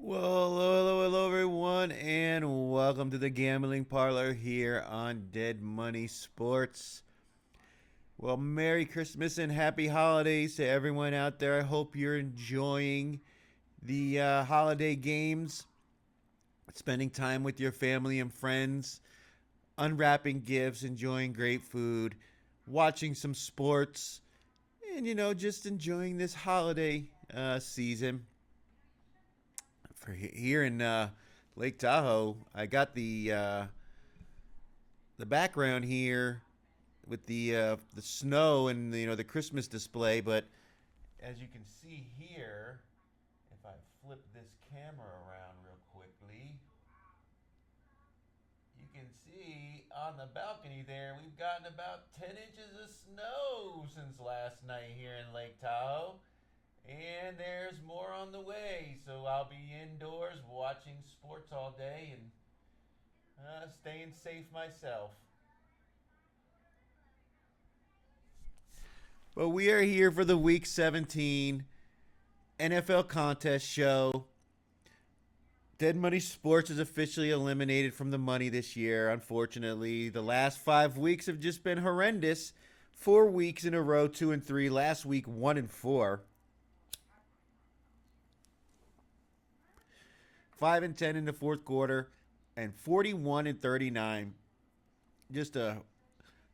Well, hello, everyone, and welcome to the Gambling Parlor here on Dead Money Sports. Well, Merry Christmas and Happy Holidays to everyone out there. I hope you're enjoying the holiday games, spending time with your family and friends, unwrapping gifts, enjoying great food, watching some sports, and just enjoying this holiday season. For here in Lake Tahoe, I got the background here with the snow and the Christmas display. But as you can see here, if I flip this camera around real quickly, you can see on the balcony there we've gotten about 10 inches of snow since last night here in Lake Tahoe. And there's more on the way. So I'll be indoors watching sports all day and staying safe myself. But we are here for the Week 17 NFL contest show. Dead Money Sports is officially eliminated from the money this year. Unfortunately, the last 5 weeks have just been horrendous. 4 weeks in a row, 2-3. Last week, 1-4. 5-10 in the fourth quarter, and 41-39. Just a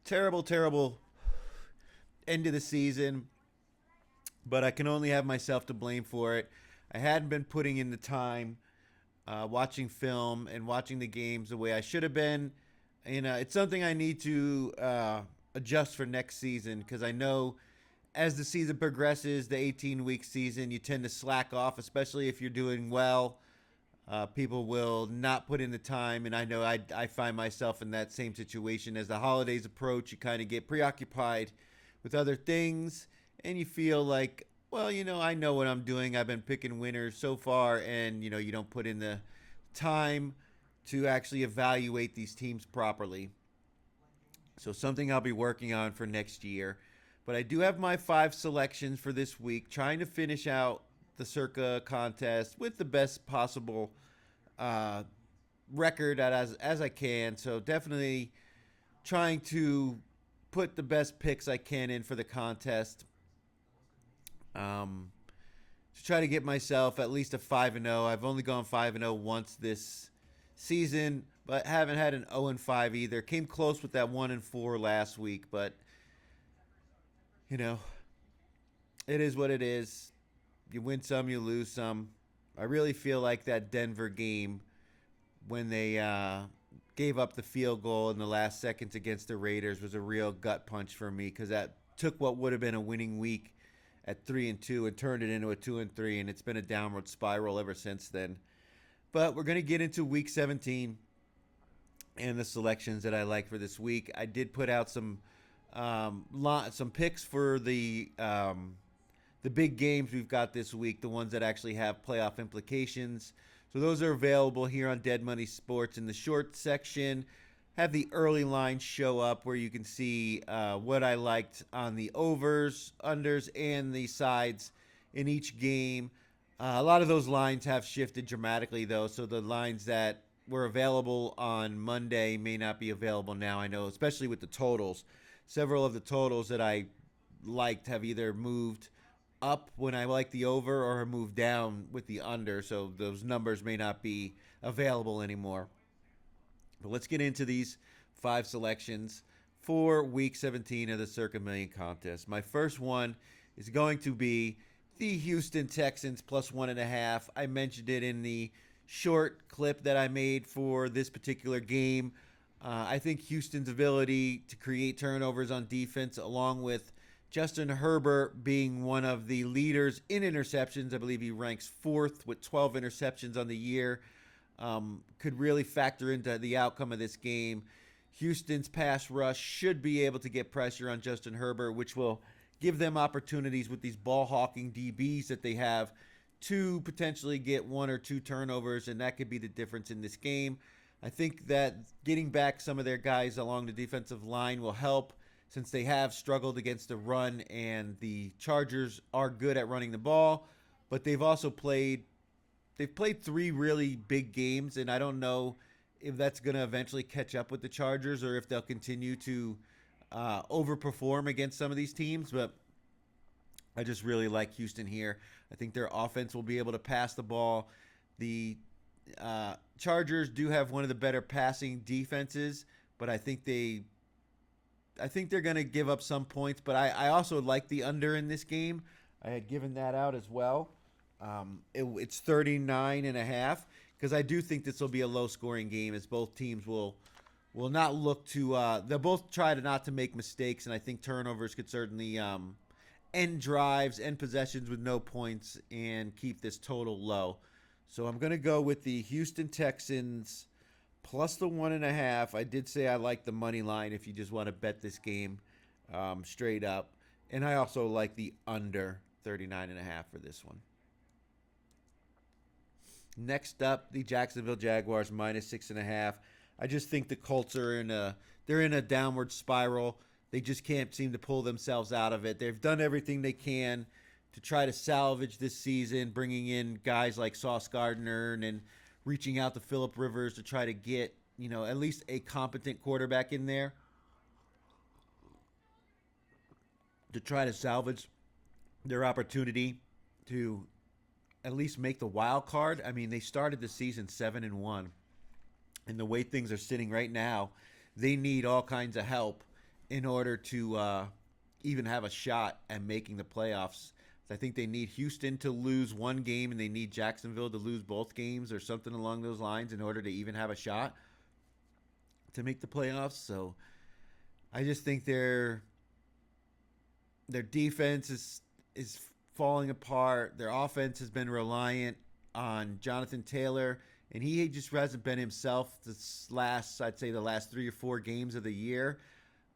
terrible, terrible end of the season. But I can only have myself to blame for it. I hadn't been putting in the time, watching film and watching the games the way I should have been. And it's something I need to adjust for next season, because I know as the season progresses, the 18-week season, you tend to slack off, especially if you're doing well. People will not put in the time, and I know I find myself in that same situation. As the holidays approach, you kind of get preoccupied with other things, and you feel like, well, I know what I'm doing. I've been picking winners so far, and, you don't put in the time to actually evaluate these teams properly. So something I'll be working on for next year. But I do have my 5 selections for this week, trying to finish out the Circa contest with the best possible record as I can. So definitely trying to put the best picks I can in for the contest. To try to get myself at least a 5-0. I've only gone 5-0 once this season, but haven't had an 0-5 either. Came close with that 1-4 last week, but it is what it is. You win some, you lose some. I really feel like that Denver game, when they gave up the field goal in the last seconds against the Raiders, was a real gut punch for me, because that took what would have been a winning week at 3-2 and turned it into a 2-3, and it's been a downward spiral ever since then. But we're going to get into Week 17 and the selections that I like for this week. I did put out some picks for the big games we've got this week, the ones that actually have playoff implications. So those are available here on Dead Money Sports. In the short section, have the early lines show up where you can see what I liked on the overs, unders, and the sides in each game. A lot of those lines have shifted dramatically, though, so the lines that were available on Monday may not be available now. I know, especially with the totals. Several of the totals that I liked have either moved up when I like the over or moved down with the under, so those numbers may not be available anymore. But let's get into these 5 selections for Week 17 of the Circa Million contest. My first one is going to be the Houston Texans plus 1.5. I mentioned it in the short clip that I made for this particular game. I think Houston's ability to create turnovers on defense, along with Justin Herbert being one of the leaders in interceptions — I believe he ranks 4th with 12 interceptions on the year — could really factor into the outcome of this game. Houston's pass rush should be able to get pressure on Justin Herbert, which will give them opportunities with these ball-hawking DBs that they have to potentially get 1 or 2 turnovers, and that could be the difference in this game. I think that getting back some of their guys along the defensive line will help, since they have struggled against the run, and the Chargers are good at running the ball, but they've they've played 3 really big games, and I don't know if that's going to eventually catch up with the Chargers or if they'll continue to overperform against some of these teams. But I just really like Houston here. I think their offense will be able to pass the ball. The Chargers do have one of the better passing defenses, but I think they're going to give up some points. But I also like the under in this game. I had given that out as well. It's 39.5 because I do think this will be a low scoring game as both teams will not look to they'll both try to not to make mistakes, and I think turnovers could certainly end drives, end possessions with no points, and keep this total low. So I'm going to go with the Houston Texans plus the 1.5. I did say I like the money line if you just want to bet this game straight up. And I also like the under 39.5 for this one. Next up, the Jacksonville Jaguars minus 6.5. I just think the Colts are they're in a downward spiral. They just can't seem to pull themselves out of it. They've done everything they can to try to salvage this season, bringing in guys like Sauce Gardner and reaching out to Phillip Rivers to try to get, at least a competent quarterback in there to try to salvage their opportunity to at least make the wild card. I mean, they started the season 7-1, and the way things are sitting right now, they need all kinds of help in order to even have a shot at making the playoffs. I think they need Houston to lose one game, and they need Jacksonville to lose both games or something along those lines in order to even have a shot to make the playoffs. So I just think their defense is falling apart. Their offense has been reliant on Jonathan Taylor, and he just hasn't been himself I'd say the last 3 or 4 games of the year.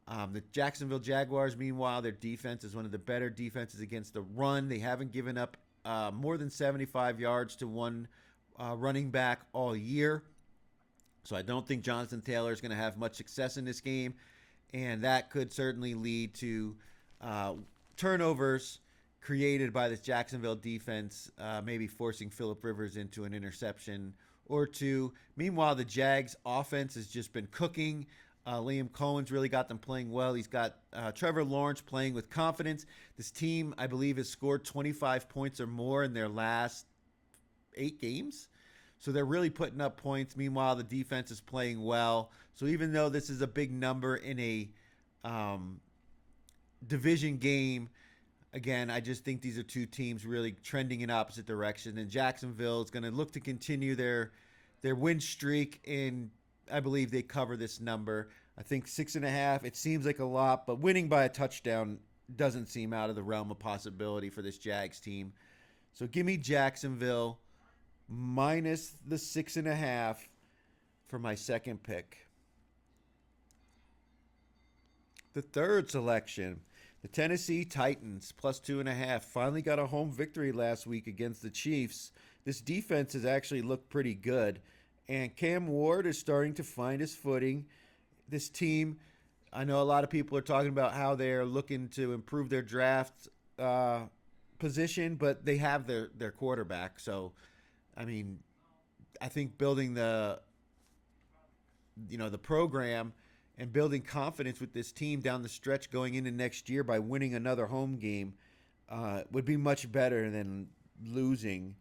The Jacksonville Jaguars, meanwhile, their defense is one of the better defenses against the run. They haven't given up more than 75 yards to one running back all year. So I don't think Jonathan Taylor is going to have much success in this game, and that could certainly lead to turnovers created by this Jacksonville defense, maybe forcing Phillip Rivers into an interception or two. Meanwhile, the Jags offense has just been cooking. Liam Cohen's really got them playing well. He's got Trevor Lawrence playing with confidence. This team, I believe, has scored 25 points or more in their last 8 games. So they're really putting up points. Meanwhile, the defense is playing well. So even though this is a big number in a division game, again, I just think these are two teams really trending in opposite direction. And Jacksonville is going to look to continue their win streak, and I believe they cover this number. I think 6.5, it seems like a lot, but winning by a touchdown doesn't seem out of the realm of possibility for this Jags team. So give me Jacksonville minus the 6.5 for my second pick. The third selection, the Tennessee Titans plus 2.5, finally got a home victory last week against the Chiefs. This defense has actually looked pretty good, and Cam Ward is starting to find his footing. This team, I know a lot of people are talking about how they're looking to improve their draft position, but they have their quarterback. So, I mean, I think building the program and building confidence with this team down the stretch going into next year by winning another home game would be much better than losing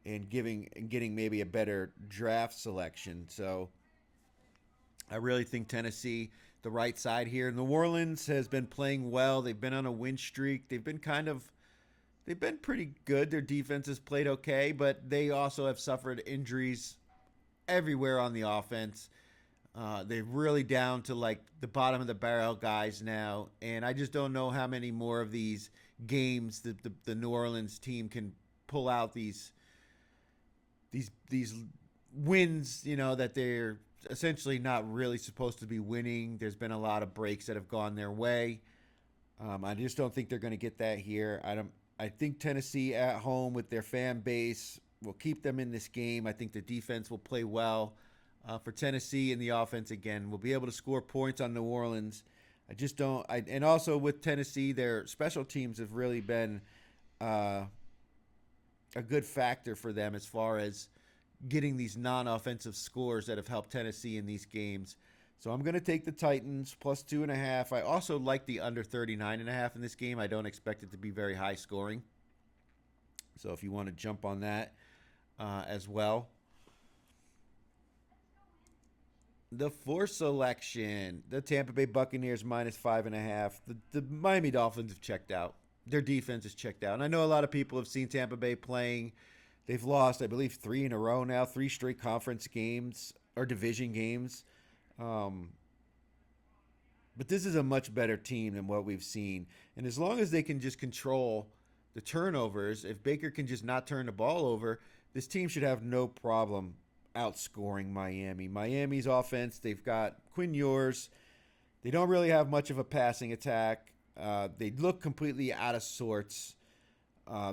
and getting maybe a better draft selection. So I really think Tennessee, the right side here. New Orleans has been playing well. They've been on a win streak. They've been pretty good. Their defense has played okay, but they also have suffered injuries everywhere on the offense. They're really down to like the bottom of the barrel guys now, and I just don't know how many more of these games that the New Orleans team can pull out these wins, that they're essentially not really supposed to be winning. There's been a lot of breaks that have gone their way. I just don't think they're going to get that here. I think Tennessee at home with their fan base will keep them in this game. I think the defense will play well for Tennessee, and the offense, again, will be able to score points on New Orleans. I just don't – and also with Tennessee, their special teams have really been a a good factor for them as far as getting these non-offensive scores that have helped Tennessee in these games. So I'm going to take the Titans plus 2.5. I also like the under 39.5 in this game. I don't expect it to be very high scoring. So if you want to jump on that as well. The fourth selection, the Tampa Bay Buccaneers minus 5.5. The Miami Dolphins have checked out. Their defense is checked out. And I know a lot of people have seen Tampa Bay playing. They've lost, I believe, 3 in a row now, 3 straight conference games or division games. But this is a much better team than what we've seen. And as long as they can just control the turnovers, if Baker can just not turn the ball over, this team should have no problem outscoring Miami. Miami's offense, they've got Quinn Ewers. They don't really have much of a passing attack. They look completely out of sorts.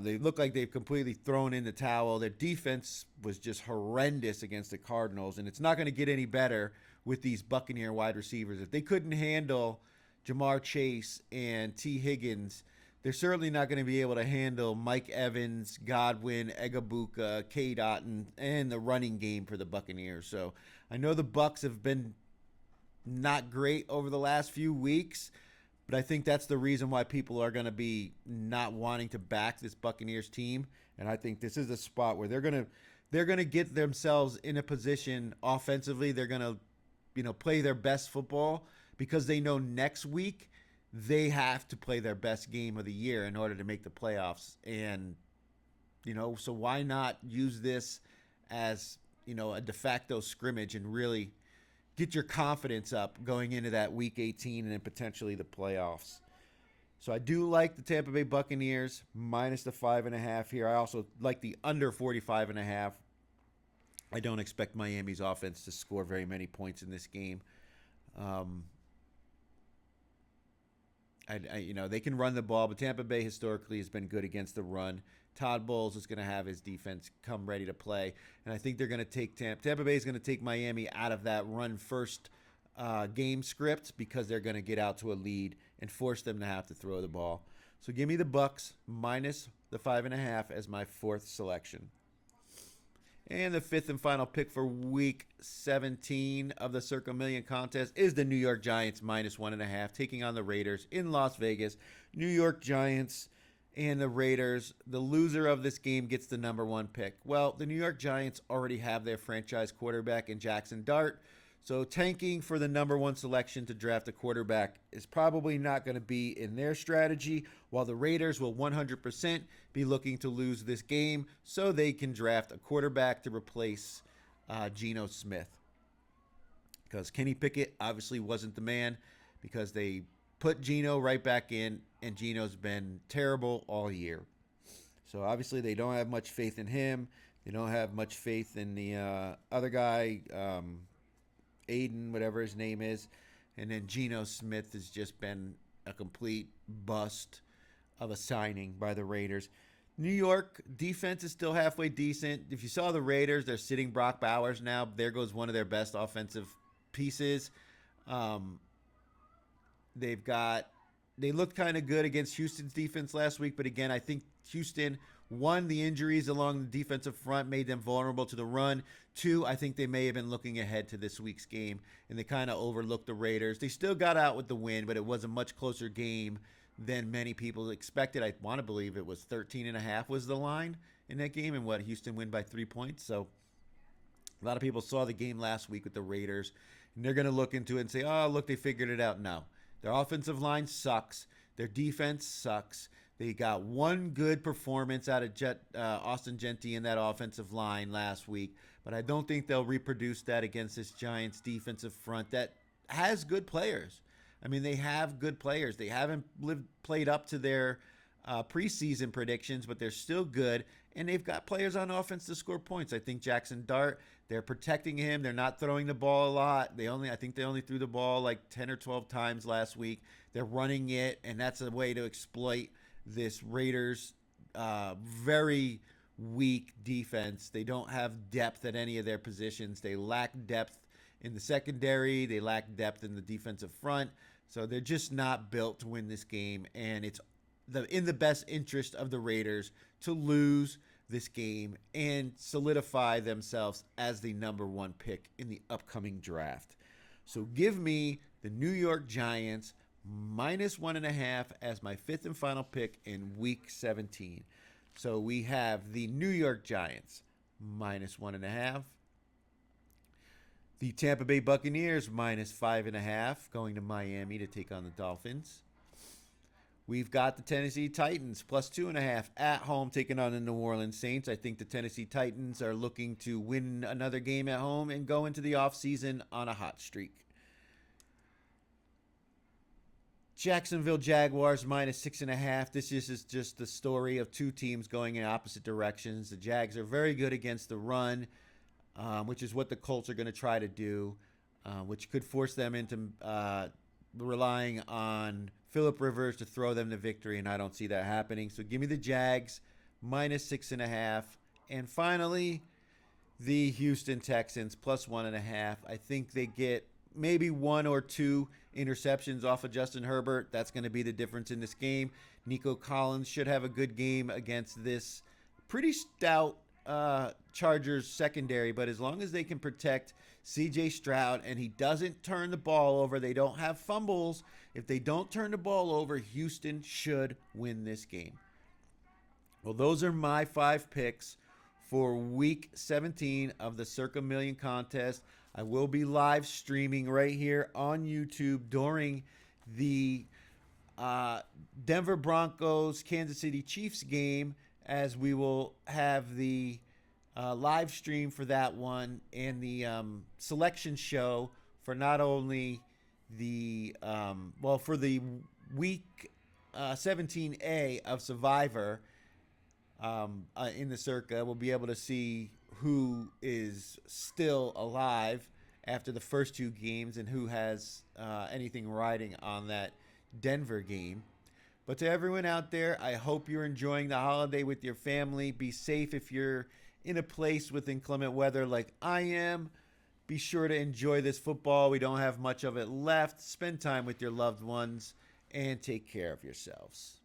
They look like they've completely thrown in the towel. Their defense was just horrendous against the Cardinals, and it's not going to get any better with these Buccaneer wide receivers. If they couldn't handle Jamar Chase and T. Higgins, they're certainly not going to be able to handle Mike Evans, Godwin, Egabuka, K-Dot, and the running game for the Buccaneers. So I know the Bucs have been not great over the last few weeks, but I think that's the reason why people are going to be not wanting to back this Buccaneers team. And I think this is a spot where they're going to get themselves in a position offensively. They're going to, play their best football because they know next week they have to play their best game of the year in order to make the playoffs. And, so why not use this as, a de facto scrimmage and really get your confidence up going into that week 18 and then potentially the playoffs. So I do like the Tampa Bay Buccaneers minus the 5.5 here. I also like the under 45.5. I don't expect Miami's offense to score very many points in this game. They can run the ball, but Tampa Bay historically has been good against the run. Todd Bowles is going to have his defense come ready to play, and I think they're going to take Tampa Bay is going to take Miami out of that run first game script because they're going to get out to a lead and force them to have to throw the ball. So give me the Bucs minus the 5.5 as my fourth selection. And the fifth and final pick for week 17 of the Circa Million contest is the New York Giants minus 1.5, taking on the Raiders in Las Vegas. New York Giants and the Raiders. The loser of this game gets the number 1 pick. Well, the New York Giants already have their franchise quarterback in Jackson Dart. So tanking for the number 1 selection to draft a quarterback is probably not going to be in their strategy, while the Raiders will 100% be looking to lose this game so they can draft a quarterback to replace Geno Smith. Because Kenny Pickett obviously wasn't the man because they put Geno right back in, and Geno's been terrible all year. So obviously they don't have much faith in him. They don't have much faith in the other guy, Aiden, whatever his name is. And then Geno Smith has just been a complete bust of a signing by the Raiders. New York defense is still halfway decent. If you saw the Raiders, they're sitting Brock Bowers now. There goes one of their best offensive pieces. They looked kind of good against Houston's defense last week, but again, I think Houston, one, the injuries along the defensive front made them vulnerable to the run. Two, I think they may have been looking ahead to this week's game, and they kind of overlooked the Raiders. They still got out with the win, but it was a much closer game than many people expected. I want to believe it was 13.5 was the line in that game, and Houston win by 3 points. So a lot of people saw the game last week with the Raiders, and they're going to look into it and say, oh, look, they figured it out. No. Their offensive line sucks. Their defense sucks. They got one good performance out of Austin Gentry in that offensive line last week, but I don't think they'll reproduce that against this Giants defensive front that has good players. I mean, they have good players. They haven't played up to their preseason predictions, but they're still good, and they've got players on offense to score points. I think Jackson Dart, they're protecting him. They're not throwing the ball a lot. I think they only threw the ball like 10 or 12 times last week. They're running it, and that's a way to exploit this Raiders very weak defense. They don't have depth at any of their positions. They lack depth in the secondary. They lack depth in the defensive front. So they're just not built to win this game, and it's in the best interest of the Raiders to lose this game and solidify themselves as the number one pick in the upcoming draft. So give me the New York Giants minus 1.5 as my fifth and final pick in week 17. So we have the New York Giants minus 1.5. The Tampa Bay Buccaneers minus 5.5 going to Miami to take on the Dolphins. We've got the Tennessee Titans plus 2.5 at home taking on the New Orleans Saints. I think the Tennessee Titans are looking to win another game at home and go into the offseason on a hot streak. Jacksonville Jaguars minus 6.5. This is just the story of two teams going in opposite directions. The Jags are very good against the run, which is what the Colts are going to try to do, which could force them into relying on Phillip Rivers to throw them to victory, and I don't see that happening. So give me the Jags minus 6.5. And finally, the Houston Texans plus 1.5. I think they get maybe one or two interceptions off of Justin Herbert. That's going to be the difference in this game. Nico Collins should have a good game against this pretty stout Chargers secondary, but as long as they can protect CJ Stroud and he doesn't turn the ball over, they don't have fumbles. If they don't turn the ball over, Houston should win this game. Well, those are my 5 picks for week 17 of the Circa Million contest. I will be live streaming right here on YouTube during the Denver Broncos Kansas City Chiefs game, as we will have the live stream for that one and the selection show for not only the for the week 17A of Survivor in the Circa. We'll be able to see who is still alive after the first 2 games and who has anything riding on that Denver game. But to everyone out there, I hope you're enjoying the holiday with your family. Be safe if you're in a place with inclement weather like I am. Be sure to enjoy this football. We don't have much of it left. Spend time with your loved ones and take care of yourselves.